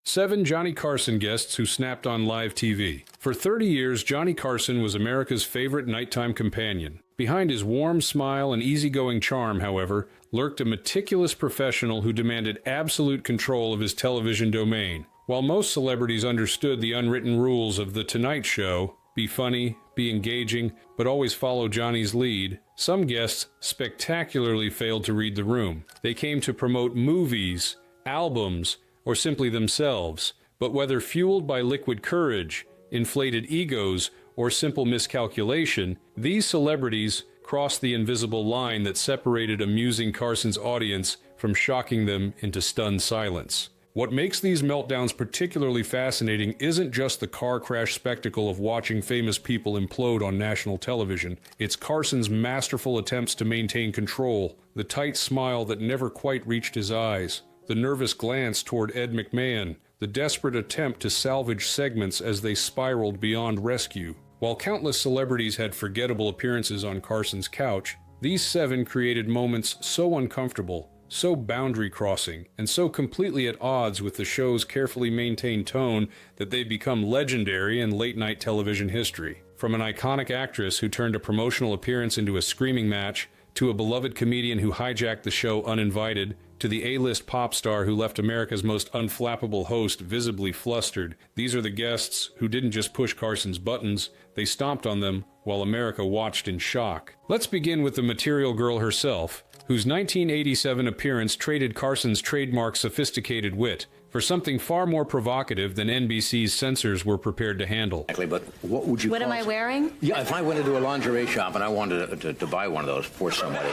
7 Johnny Carson guests who snapped on live TV. For 30 years, Johnny Carson was America's favorite nighttime companion. Behind his warm smile and easygoing charm, however, lurked a meticulous professional who demanded absolute control of his television domain. While most celebrities understood the unwritten rules of The Tonight Show, be funny, be engaging, but always follow Johnny's lead, some guests spectacularly failed to read the room. They came to promote movies, albums, or simply themselves, but whether fueled by liquid courage, inflated egos, or simple miscalculation, these celebrities crossed the invisible line that separated amusing Carson's audience from shocking them into stunned silence. What makes these meltdowns particularly fascinating isn't just the car crash spectacle of watching famous people implode on national television. It's Carson's masterful attempts to maintain control, the tight smile that never quite reached his eyes, the nervous glance toward Ed McMahon, the desperate attempt to salvage segments as they spiraled beyond rescue. While countless celebrities had forgettable appearances on Carson's couch, these 7 created moments so uncomfortable, so boundary-crossing, and so completely at odds with the show's carefully maintained tone that they've become legendary in late-night television history. From an iconic actress who turned a promotional appearance into a screaming match, to a beloved comedian who hijacked the show uninvited, to the A-list pop star who left America's most unflappable host visibly flustered, these are the guests who didn't just push Carson's buttons, they stomped on them while America watched in shock. Let's begin with the Material Girl herself, whose 1987 appearance traded Carson's trademark sophisticated wit for something far more provocative than NBC's censors were prepared to handle. Exactly, but what would you What am I wearing? Yeah, if I went into a lingerie shop and I wanted to buy one of those for somebody.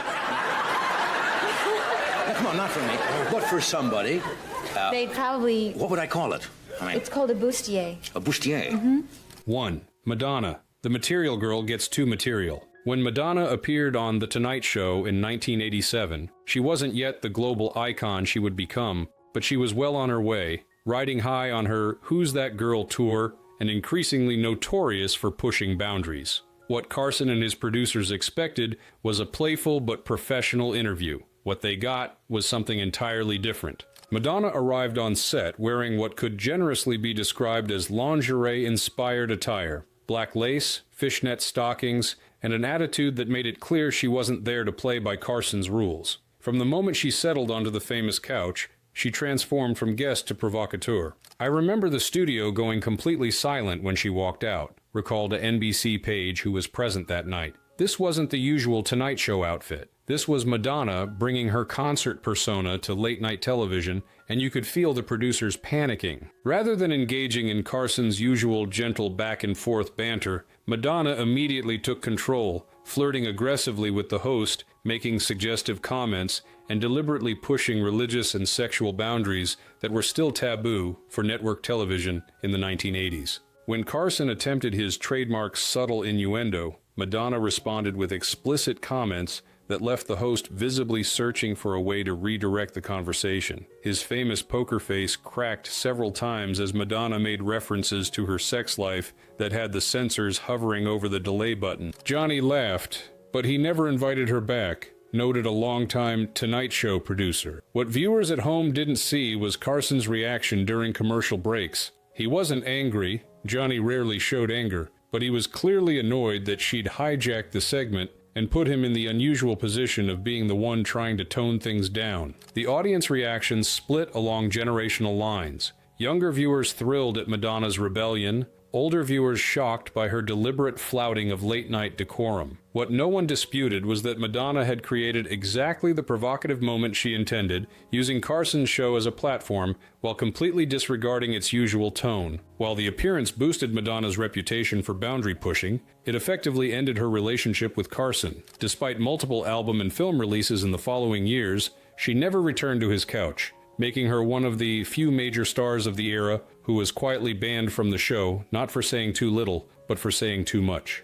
Come on, not for me, but for somebody. They'd probably... What would I call it? It's called a bustier. A bustier? Mm-hmm. 1. Madonna. The Material Girl gets too material. When Madonna appeared on The Tonight Show in 1987, she wasn't yet the global icon she would become, but she was well on her way, riding high on her Who's That Girl tour, and increasingly notorious for pushing boundaries. What Carson and his producers expected was a playful but professional interview. What they got was something entirely different. Madonna arrived on set wearing what could generously be described as lingerie-inspired attire. Black lace, fishnet stockings, and an attitude that made it clear she wasn't there to play by Carson's rules. From the moment she settled onto the famous couch, she transformed from guest to provocateur. I remember the studio going completely silent when she walked out, recalled a NBC page who was present that night. This wasn't the usual Tonight Show outfit. This was Madonna bringing her concert persona to late-night television, and you could feel the producers panicking. Rather than engaging in Carson's usual gentle back-and-forth banter, Madonna immediately took control, flirting aggressively with the host, making suggestive comments, and deliberately pushing religious and sexual boundaries that were still taboo for network television in the 1980s. When Carson attempted his trademark subtle innuendo, Madonna responded with explicit comments that left the host visibly searching for a way to redirect the conversation. His famous poker face cracked several times as Madonna made references to her sex life that had the censors hovering over the delay button. Johnny laughed, but he never invited her back, noted a longtime Tonight Show producer. What viewers at home didn't see was Carson's reaction during commercial breaks. He wasn't angry, Johnny rarely showed anger, but he was clearly annoyed that she'd hijacked the segment and put him in the unusual position of being the one trying to tone things down. The audience reactions split along generational lines. Younger viewers thrilled at Madonna's rebellion, older viewers shocked by her deliberate flouting of late-night decorum. What no one disputed was that Madonna had created exactly the provocative moment she intended, using Carson's show as a platform while completely disregarding its usual tone. While the appearance boosted Madonna's reputation for boundary pushing, it effectively ended her relationship with Carson. Despite multiple album and film releases in the following years, she never returned to his couch, making her one of the few major stars of the era who was quietly banned from the show, not for saying too little, but for saying too much.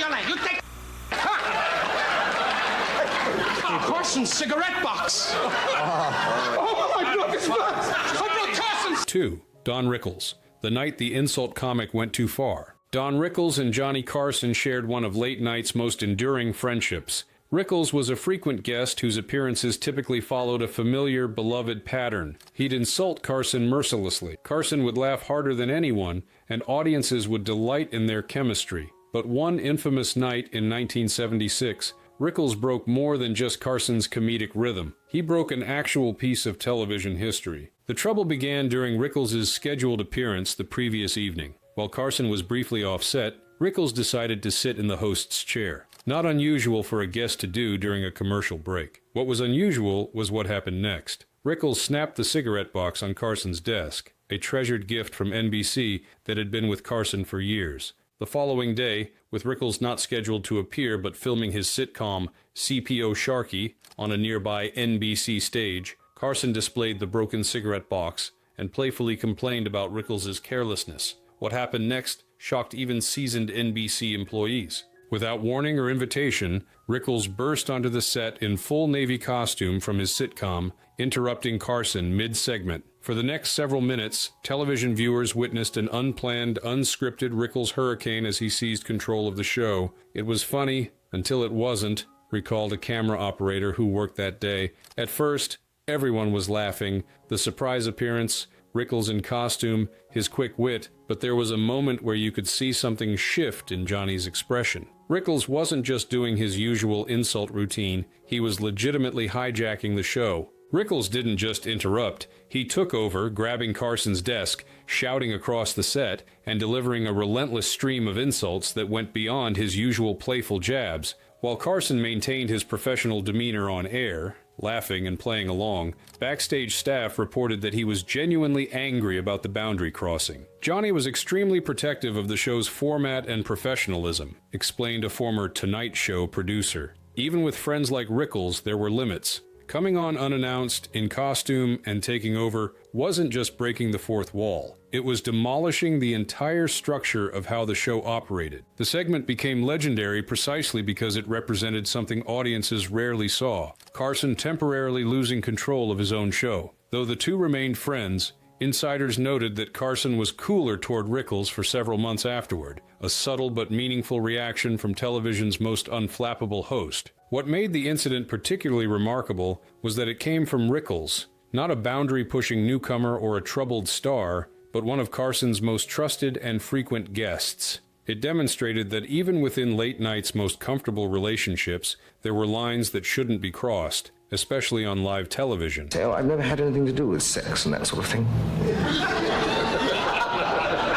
Carson's cigarette box! Oh my God, it's not! I brought Carson's! 2. Don Rickles. The night the insult comic went too far. Don Rickles and Johnny Carson shared one of late night's most enduring friendships. Rickles was a frequent guest whose appearances typically followed a familiar, beloved pattern. He'd insult Carson mercilessly. Carson would laugh harder than anyone, and audiences would delight in their chemistry. But one infamous night in 1976, Rickles broke more than just Carson's comedic rhythm. He broke an actual piece of television history. The trouble began during Rickles' scheduled appearance the previous evening. While Carson was briefly off set, Rickles decided to sit in the host's chair. Not unusual for a guest to do during a commercial break. What was unusual was what happened next. Rickles snapped the cigarette box on Carson's desk, a treasured gift from NBC that had been with Carson for years. The following day, with Rickles not scheduled to appear but filming his sitcom CPO Sharky on a nearby NBC stage, Carson displayed the broken cigarette box and playfully complained about Rickles' carelessness. What happened next shocked even seasoned NBC employees. Without warning or invitation, Rickles burst onto the set in full Navy costume from his sitcom, interrupting Carson mid-segment. For the next several minutes, television viewers witnessed an unplanned, unscripted Rickles hurricane as he seized control of the show. It was funny until it wasn't, recalled a camera operator who worked that day. At first, everyone was laughing. The surprise appearance, Rickles in costume, his quick wit, but there was a moment where you could see something shift in Johnny's expression. Rickles wasn't just doing his usual insult routine, he was legitimately hijacking the show. Rickles didn't just interrupt, he took over, grabbing Carson's desk, shouting across the set, and delivering a relentless stream of insults that went beyond his usual playful jabs. While Carson maintained his professional demeanor on air, laughing and playing along, backstage staff reported that he was genuinely angry about the boundary crossing. Johnny was extremely protective of the show's format and professionalism, explained a former Tonight Show producer. Even with friends like Rickles, there were limits. Coming on unannounced, in costume, and taking over wasn't just breaking the fourth wall. It was demolishing the entire structure of how the show operated. The segment became legendary precisely because it represented something audiences rarely saw: Carson temporarily losing control of his own show. Though the two remained friends, insiders noted that Carson was cooler toward Rickles for several months afterward, a subtle but meaningful reaction from television's most unflappable host. What made the incident particularly remarkable was that it came from Rickles, not a boundary-pushing newcomer or a troubled star, but one of Carson's most trusted and frequent guests. It demonstrated that even within late night's most comfortable relationships, there were lines that shouldn't be crossed, especially on live television. Oh, I've never had anything to do with sex and that sort of thing.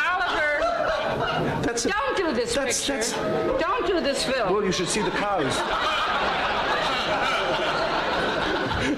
Oliver! Don't do this picture. Don't do this film. Well, you should see the cows.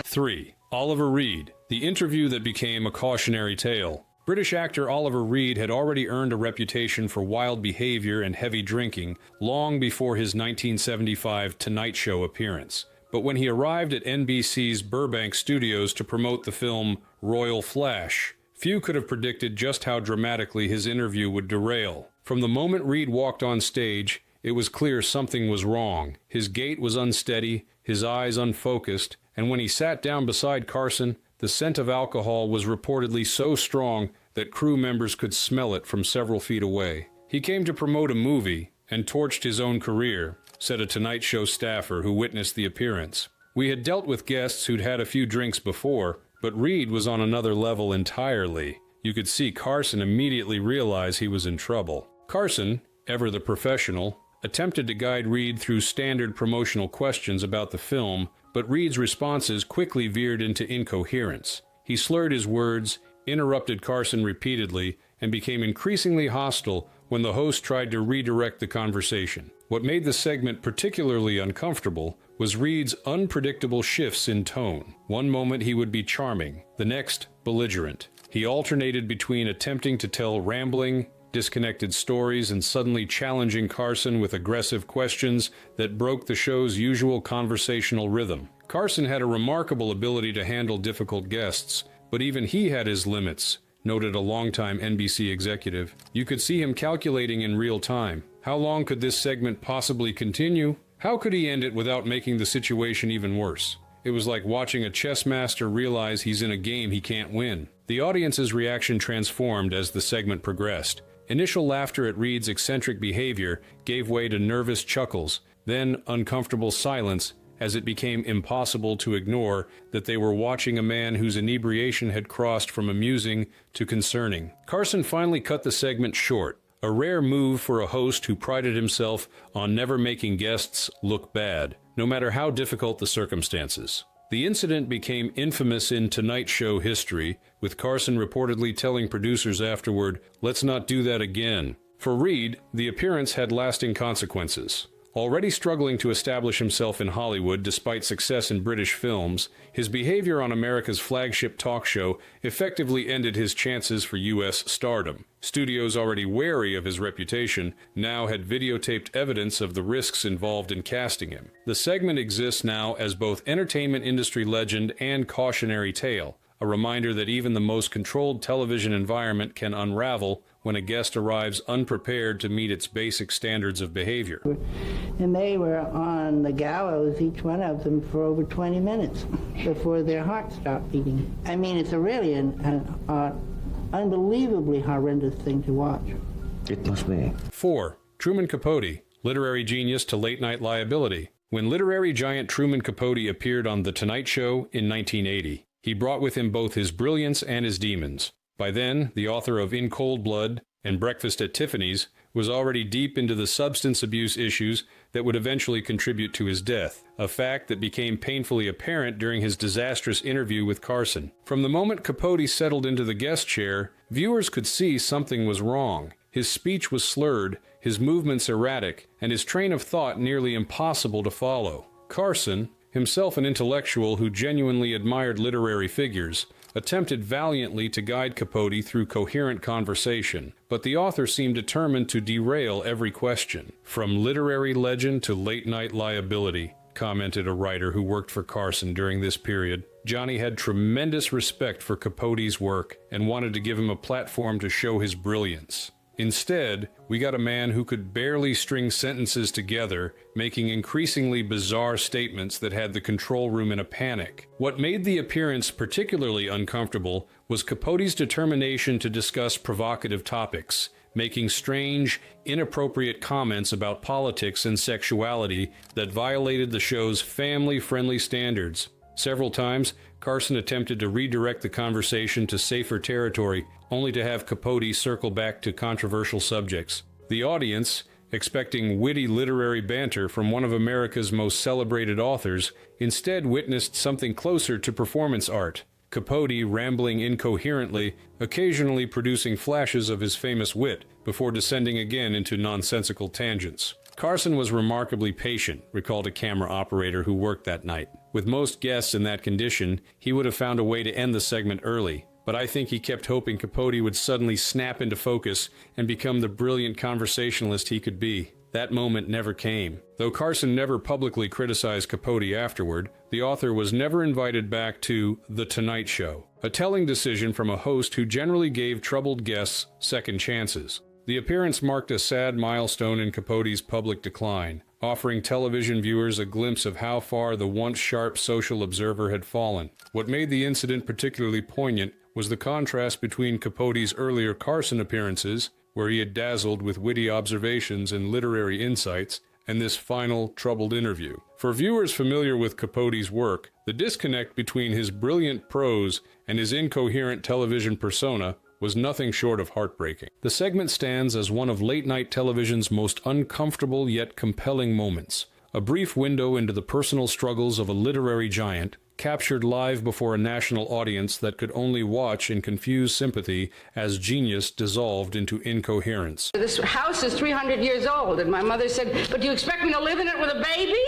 3. Oliver Reed, the interview that became a cautionary tale. British actor Oliver Reed had already earned a reputation for wild behavior and heavy drinking long before his 1975 Tonight Show appearance. But when he arrived at NBC's Burbank studios to promote the film Royal Flash, few could have predicted just how dramatically his interview would derail. From the moment Reed walked on stage, it was clear something was wrong. His gait was unsteady, his eyes unfocused, and when he sat down beside Carson, the scent of alcohol was reportedly so strong that crew members could smell it from several feet away. He came to promote a movie and torched his own career, said a Tonight Show staffer who witnessed the appearance. We had dealt with guests who'd had a few drinks before, but Reed was on another level entirely. You could see Carson immediately realize he was in trouble. Carson, ever the professional, attempted to guide Reed through standard promotional questions about the film, but Reed's responses quickly veered into incoherence. He slurred his words, interrupted Carson repeatedly, and became increasingly hostile when the host tried to redirect the conversation. What made the segment particularly uncomfortable was Reed's unpredictable shifts in tone. One moment he would be charming, the next belligerent. He alternated between attempting to tell rambling, disconnected stories and suddenly challenging Carson with aggressive questions that broke the show's usual conversational rhythm. Carson had a remarkable ability to handle difficult guests, but even he had his limits, noted a longtime NBC executive. You could see him calculating in real time. How long could this segment possibly continue? How could he end it without making the situation even worse? It was like watching a chess master realize he's in a game he can't win. The audience's reaction transformed as the segment progressed. Initial laughter at Reed's eccentric behavior gave way to nervous chuckles, then uncomfortable silence, as it became impossible to ignore that they were watching a man whose inebriation had crossed from amusing to concerning. Carson finally cut the segment short, a rare move for a host who prided himself on never making guests look bad, no matter how difficult the circumstances. The incident became infamous in Tonight Show history, with Carson reportedly telling producers afterward, "Let's not do that again." For Reed, the appearance had lasting consequences. Already struggling to establish himself in Hollywood despite success in British films, his behavior on America's flagship talk show effectively ended his chances for U.S. stardom. Studios already wary of his reputation now had videotaped evidence of the risks involved in casting him. The segment exists now as both entertainment industry legend and cautionary tale, a reminder that even the most controlled television environment can unravel when a guest arrives unprepared to meet its basic standards of behavior. And they were on the gallows, each one of them, for over 20 minutes before their heart stopped beating. I mean, it's a really an unbelievably horrendous thing to watch. It must be. 4. Truman Capote, literary genius to late-night liability. When literary giant Truman Capote appeared on The Tonight Show in 1980, he brought with him both his brilliance and his demons. By then, the author of In Cold Blood and Breakfast at Tiffany's was already deep into the substance abuse issues that would eventually contribute to his death, a fact that became painfully apparent during his disastrous interview with Carson. From the moment Capote settled into the guest chair, viewers could see something was wrong. His speech was slurred, his movements erratic, and his train of thought nearly impossible to follow. Carson, himself an intellectual who genuinely admired literary figures, attempted valiantly to guide Capote through coherent conversation, but the author seemed determined to derail every question. "From literary legend to late-night liability," commented a writer who worked for Carson during this period. Johnny had tremendous respect for Capote's work and wanted to give him a platform to show his brilliance. Instead, we got a man who could barely string sentences together, making increasingly bizarre statements that had the control room in a panic. What made the appearance particularly uncomfortable was Capote's determination to discuss provocative topics, making strange, inappropriate comments about politics and sexuality that violated the show's family-friendly standards. Several times, Carson attempted to redirect the conversation to safer territory, only to have Capote circle back to controversial subjects. The audience, expecting witty literary banter from one of America's most celebrated authors, instead witnessed something closer to performance art. Capote rambling incoherently, occasionally producing flashes of his famous wit, before descending again into nonsensical tangents. Carson was remarkably patient, recalled a camera operator who worked that night. With most guests in that condition, he would have found a way to end the segment early, but I think he kept hoping Capote would suddenly snap into focus and become the brilliant conversationalist he could be. That moment never came. Though Carson never publicly criticized Capote afterward, the author was never invited back to The Tonight Show, a telling decision from a host who generally gave troubled guests second chances. The appearance marked a sad milestone in Capote's public decline, offering television viewers a glimpse of how far the once sharp social observer had fallen. What made the incident particularly poignant was the contrast between Capote's earlier Carson appearances, where he had dazzled with witty observations and literary insights, and this final, troubled interview. For viewers familiar with Capote's work, the disconnect between his brilliant prose and his incoherent television persona was nothing short of heartbreaking. The segment stands as one of late-night television's most uncomfortable yet compelling moments, a brief window into the personal struggles of a literary giant, captured live before a national audience that could only watch in confused sympathy as genius dissolved into incoherence. This house is 300 years old, and my mother said, "But do you expect me to live in it with a baby?"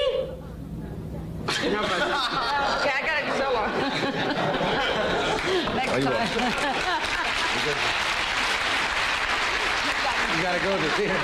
No, but okay, I got it so long. Next time. You gotta go to the theater.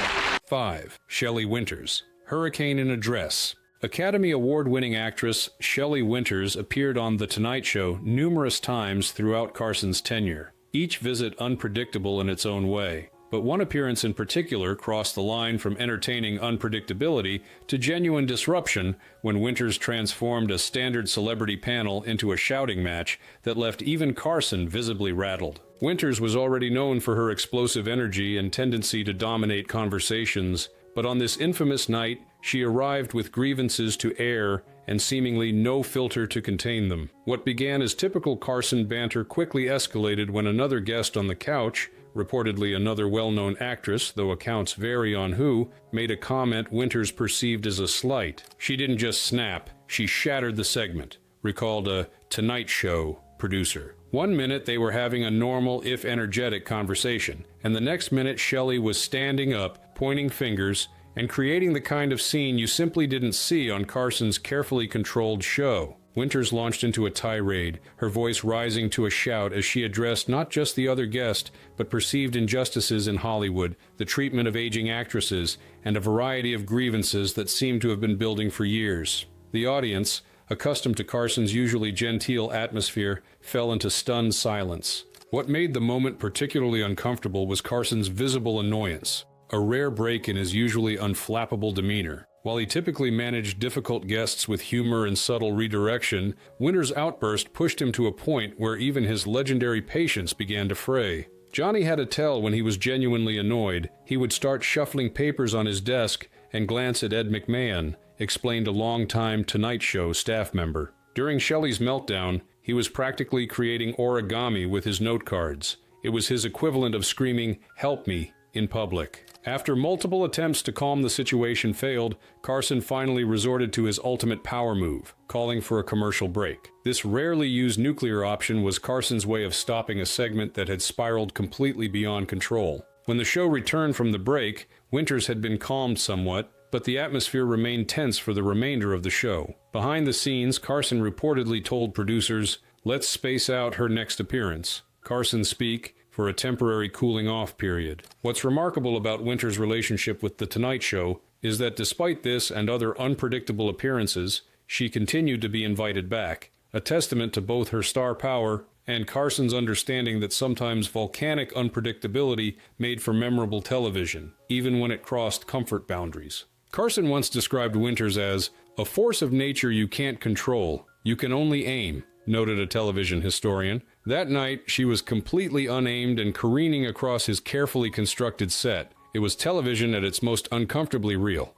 5. Shelley Winters, Hurricane in a Dress. Academy Award-winning actress Shelley Winters appeared on The Tonight Show numerous times throughout Carson's tenure, each visit unpredictable in its own way. But one appearance in particular crossed the line from entertaining unpredictability to genuine disruption when Winters transformed a standard celebrity panel into a shouting match that left even Carson visibly rattled. Winters was already known for her explosive energy and tendency to dominate conversations, but on this infamous night, she arrived with grievances to air and seemingly no filter to contain them. What began as typical Carson banter quickly escalated when another guest on the couch, reportedly another well-known actress, though accounts vary on who, made a comment Winters perceived as a slight. She didn't just snap, she shattered the segment, recalled a Tonight Show producer. One minute they were having a normal, if energetic, conversation, and the next minute Shelley was standing up, pointing fingers, and creating the kind of scene you simply didn't see on Carson's carefully controlled show. Winters launched into a tirade, her voice rising to a shout as she addressed not just the other guest, but perceived injustices in Hollywood, the treatment of aging actresses, and a variety of grievances that seemed to have been building for years. The audience, accustomed to Carson's usually genteel atmosphere, fell into stunned silence. What made the moment particularly uncomfortable was Carson's visible annoyance, a rare break in his usually unflappable demeanor. While he typically managed difficult guests with humor and subtle redirection, Winters' outburst pushed him to a point where even his legendary patience began to fray. Johnny had a tell when he was genuinely annoyed. He would start shuffling papers on his desk and glance at Ed McMahon, explained a longtime Tonight Show staff member. During Shelley's meltdown, he was practically creating origami with his note cards. It was his equivalent of screaming, "Help me," in public. After multiple attempts to calm the situation failed, Carson finally resorted to his ultimate power move, calling for a commercial break. This rarely used nuclear option was Carson's way of stopping a segment that had spiraled completely beyond control. When the show returned from the break, Winters had been calmed somewhat, but the atmosphere remained tense for the remainder of the show. Behind the scenes, Carson reportedly told producers, "Let's space out her next appearance." Carson speak for a temporary cooling-off period. What's remarkable about Winters' relationship with The Tonight Show is that despite this and other unpredictable appearances, she continued to be invited back, a testament to both her star power and Carson's understanding that sometimes volcanic unpredictability made for memorable television, even when it crossed comfort boundaries. Carson once described Winters as a force of nature you can't control, you can only aim, noted a television historian. That night, she was completely unaimed and careening across his carefully constructed set. It was television at its most uncomfortably real.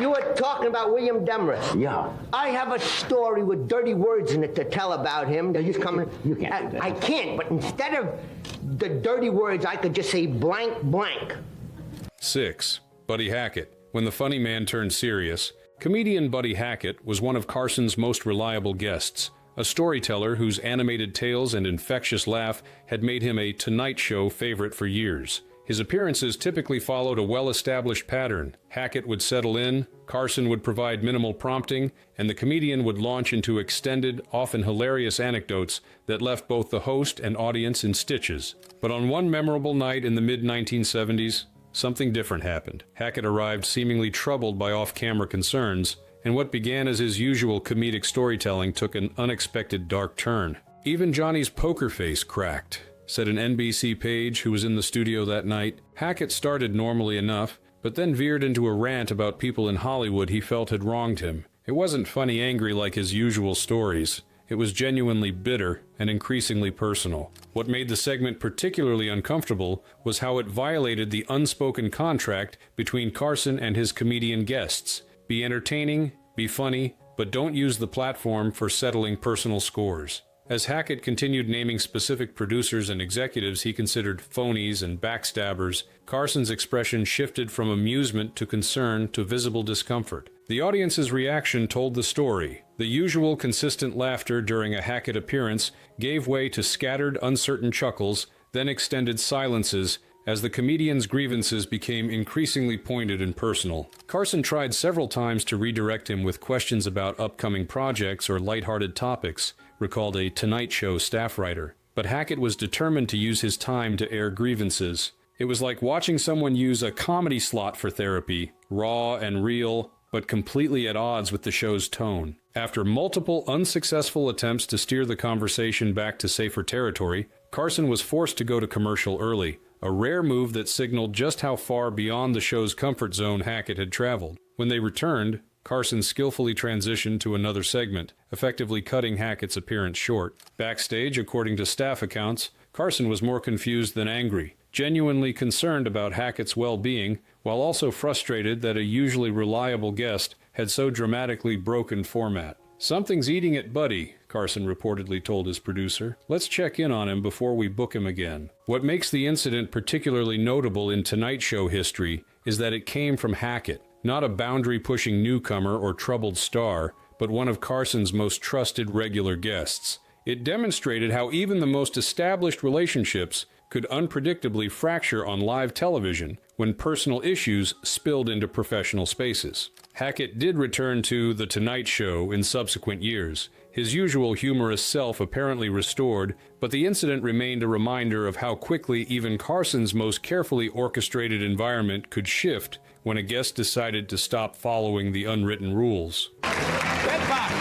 You were talking about William Demarest. Yeah. I have a story with dirty words in it to tell about him. He's coming. You can't do that. I can't, but instead of the dirty words, I could just say blank, blank. 6. Buddy Hackett. When the funny man turned serious, comedian Buddy Hackett was one of Carson's most reliable guests, a storyteller whose animated tales and infectious laugh had made him a Tonight Show favorite for years. His appearances typically followed a well-established pattern. Hackett would settle in, Carson would provide minimal prompting, and the comedian would launch into extended, often hilarious anecdotes that left both the host and audience in stitches. But on one memorable night in the mid-1970s, something different happened. Hackett arrived seemingly troubled by off-camera concerns, and what began as his usual comedic storytelling took an unexpected dark turn. Even Johnny's poker face cracked, said an NBC page who was in the studio that night. Hackett started normally enough, but then veered into a rant about people in Hollywood he felt had wronged him. It wasn't funny angry like his usual stories. It was genuinely bitter and increasingly personal. What made the segment particularly uncomfortable was how it violated the unspoken contract between Carson and his comedian guests. Be entertaining, be funny, but don't use the platform for settling personal scores. As Hackett continued naming specific producers and executives he considered phonies and backstabbers, Carson's expression shifted from amusement to concern to visible discomfort. The audience's reaction told the story. The usual consistent laughter during a Hackett appearance gave way to scattered, uncertain chuckles, then extended silences, as the comedian's grievances became increasingly pointed and personal. Carson tried several times to redirect him with questions about upcoming projects or lighthearted topics, recalled a Tonight Show staff writer. But Hackett was determined to use his time to air grievances. It was like watching someone use a comedy slot for therapy, raw and real, but completely at odds with the show's tone. After multiple unsuccessful attempts to steer the conversation back to safer territory, Carson was forced to go to commercial early, a rare move that signaled just how far beyond the show's comfort zone Hackett had traveled. When they returned, Carson skillfully transitioned to another segment, effectively cutting Hackett's appearance short. Backstage, according to staff accounts, Carson was more confused than angry, genuinely concerned about Hackett's well-being, while also frustrated that a usually reliable guest had so dramatically broken format. "Something's eating at Buddy," Carson reportedly told his producer. "Let's check in on him before we book him again." What makes the incident particularly notable in Tonight Show history is that it came from Hackett, not a boundary-pushing newcomer or troubled star, but one of Carson's most trusted regular guests. It demonstrated how even the most established relationships could unpredictably fracture on live television when personal issues spilled into professional spaces. Hackett did return to The Tonight Show in subsequent years, his usual humorous self apparently restored, but the incident remained a reminder of how quickly even Carson's most carefully orchestrated environment could shift when a guest decided to stop following the unwritten rules. Red box.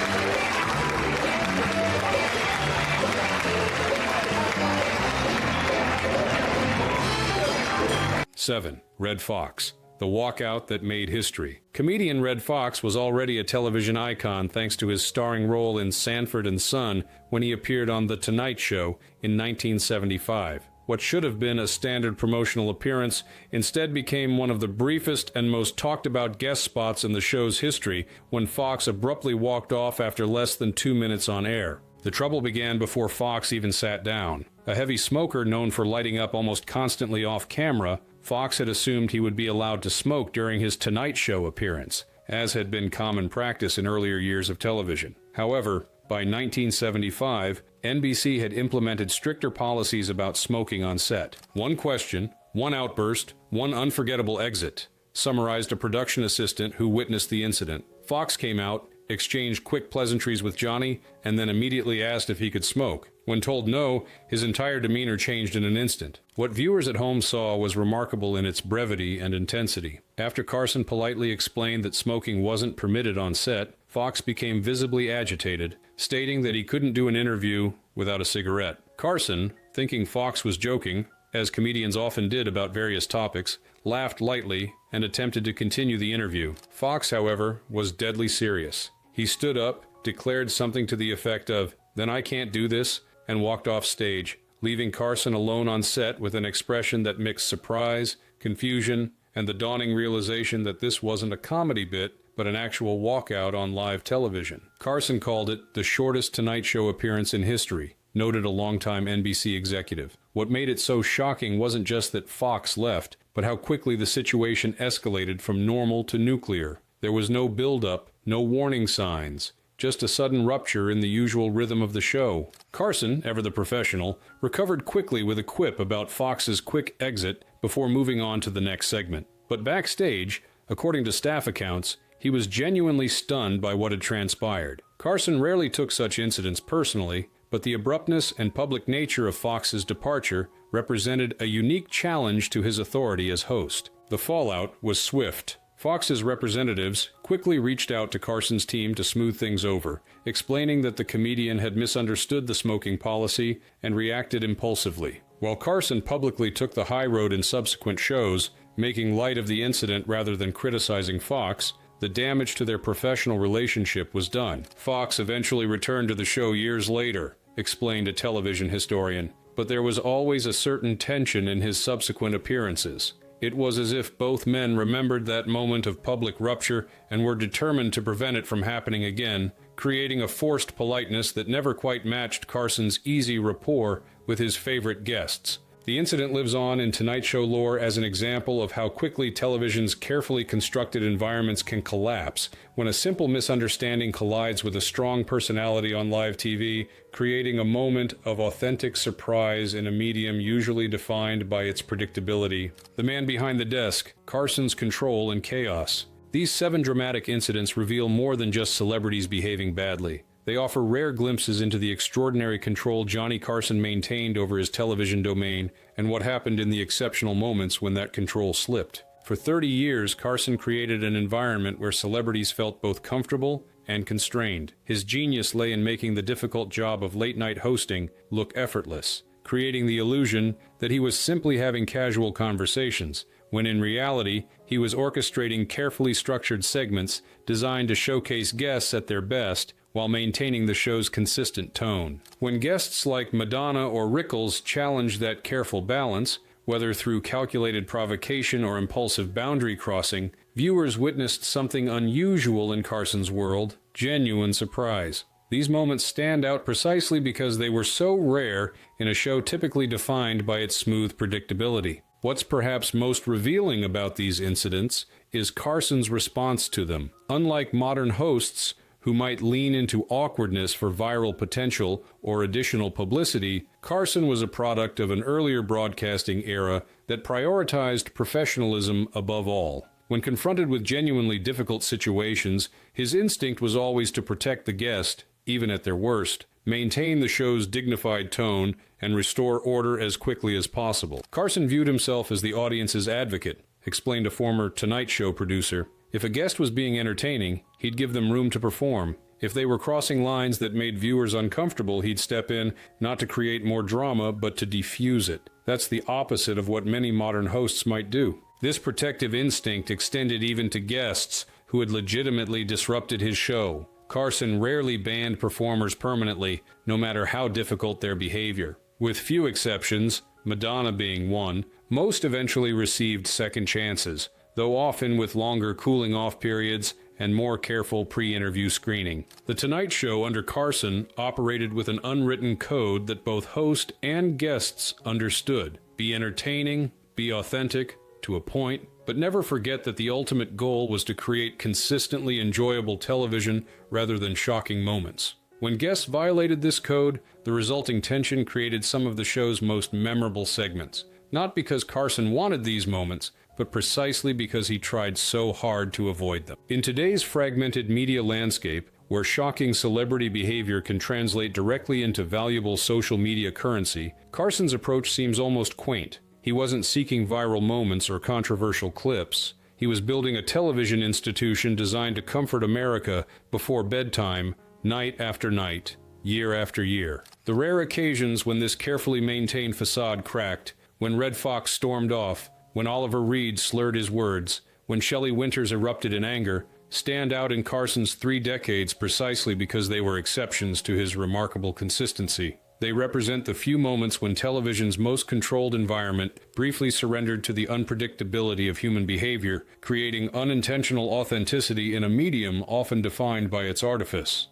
7. Red Fox, the walkout that made history. Comedian Red Fox was already a television icon thanks to his starring role in Sanford and Son when he appeared on The Tonight Show in 1975. What should have been a standard promotional appearance instead became one of the briefest and most talked about guest spots in the show's history when Fox abruptly walked off after less than 2 minutes on air. The trouble began before Fox even sat down. A heavy smoker known for lighting up almost constantly off camera, Fox had assumed he would be allowed to smoke during his Tonight Show appearance, as had been common practice in earlier years of television. However, by 1975, NBC had implemented stricter policies about smoking on set. "One question, one outburst, one unforgettable exit," summarized a production assistant who witnessed the incident. Fox came out, exchanged quick pleasantries with Johnny, and then immediately asked if he could smoke. When told no, his entire demeanor changed in an instant. What viewers at home saw was remarkable in its brevity and intensity. After Carson politely explained that smoking wasn't permitted on set, Fox became visibly agitated, stating that he couldn't do an interview without a cigarette. Carson, thinking Fox was joking, as comedians often did about various topics, laughed lightly and attempted to continue the interview. Fox, however, was deadly serious. He stood up, declared something to the effect of, "Then I can't do this," and walked off stage, leaving Carson alone on set with an expression that mixed surprise, confusion, and the dawning realization that this wasn't a comedy bit, but an actual walkout on live television. Carson called it the shortest Tonight Show appearance in history, noted a longtime NBC executive. What made it so shocking wasn't just that Fox left, but how quickly the situation escalated from normal to nuclear. There was no build-up, no warning signs, just a sudden rupture in the usual rhythm of the show. Carson, ever the professional, recovered quickly with a quip about Fox's quick exit before moving on to the next segment. But backstage, according to staff accounts, he was genuinely stunned by what had transpired. Carson rarely took such incidents personally, but the abruptness and public nature of Fox's departure represented a unique challenge to his authority as host. The fallout was swift. Fox's representatives quickly reached out to Carson's team to smooth things over, explaining that the comedian had misunderstood the smoking policy and reacted impulsively. While Carson publicly took the high road in subsequent shows, making light of the incident rather than criticizing Fox, the damage to their professional relationship was done. Fox eventually returned to the show years later, explained a television historian, but there was always a certain tension in his subsequent appearances. It was as if both men remembered that moment of public rupture and were determined to prevent it from happening again, creating a forced politeness that never quite matched Carson's easy rapport with his favorite guests. The incident lives on in Tonight Show lore as an example of how quickly television's carefully constructed environments can collapse when a simple misunderstanding collides with a strong personality on live TV, creating a moment of authentic surprise in a medium usually defined by its predictability. The man behind the desk, Carson's control and chaos. These 7 dramatic incidents reveal more than just celebrities behaving badly. They offer rare glimpses into the extraordinary control Johnny Carson maintained over his television domain and what happened in the exceptional moments when that control slipped. For 30 years, Carson created an environment where celebrities felt both comfortable and constrained. His genius lay in making the difficult job of late-night hosting look effortless, creating the illusion that he was simply having casual conversations, when in reality, he was orchestrating carefully structured segments designed to showcase guests at their best while maintaining the show's consistent tone. When guests like Madonna or Rickles challenged that careful balance, Whether through calculated provocation or impulsive boundary crossing, viewers witnessed something unusual in Carson's world, genuine surprise. These moments stand out precisely because they were so rare in a show typically defined by its smooth predictability. What's perhaps most revealing about these incidents is Carson's response to them. Unlike modern hosts, who might lean into awkwardness for viral potential or additional publicity, Carson was a product of an earlier broadcasting era that prioritized professionalism above all. When confronted with genuinely difficult situations, his instinct was always to protect the guest, even at their worst, maintain the show's dignified tone, and restore order as quickly as possible. Carson viewed himself as the audience's advocate, explained a former Tonight Show producer. If a guest was being entertaining, he'd give them room to perform. If they were crossing lines that made viewers uncomfortable, he'd step in, not to create more drama, but to defuse it. That's the opposite of what many modern hosts might do. This protective instinct extended even to guests who had legitimately disrupted his show. Carson rarely banned performers permanently, no matter how difficult their behavior. With few exceptions, Madonna being one, most eventually received second chances, though often with longer cooling-off periods and more careful pre-interview screening. The Tonight Show under Carson operated with an unwritten code that both host and guests understood. Be entertaining, be authentic, to a point, but never forget that the ultimate goal was to create consistently enjoyable television rather than shocking moments. When guests violated this code, the resulting tension created some of the show's most memorable segments. Not because Carson wanted these moments, but precisely because he tried so hard to avoid them. In today's fragmented media landscape, where shocking celebrity behavior can translate directly into valuable social media currency, Carson's approach seems almost quaint. He wasn't seeking viral moments or controversial clips. He was building a television institution designed to comfort America before bedtime, night after night, year after year. The rare occasions when this carefully maintained facade cracked, when Red Fox stormed off, when Oliver Reed slurred his words, when Shelley Winters erupted in anger, stand out in Carson's 3 decades precisely because they were exceptions to his remarkable consistency. They represent the few moments when television's most controlled environment briefly surrendered to the unpredictability of human behavior, creating unintentional authenticity in a medium often defined by its artifice.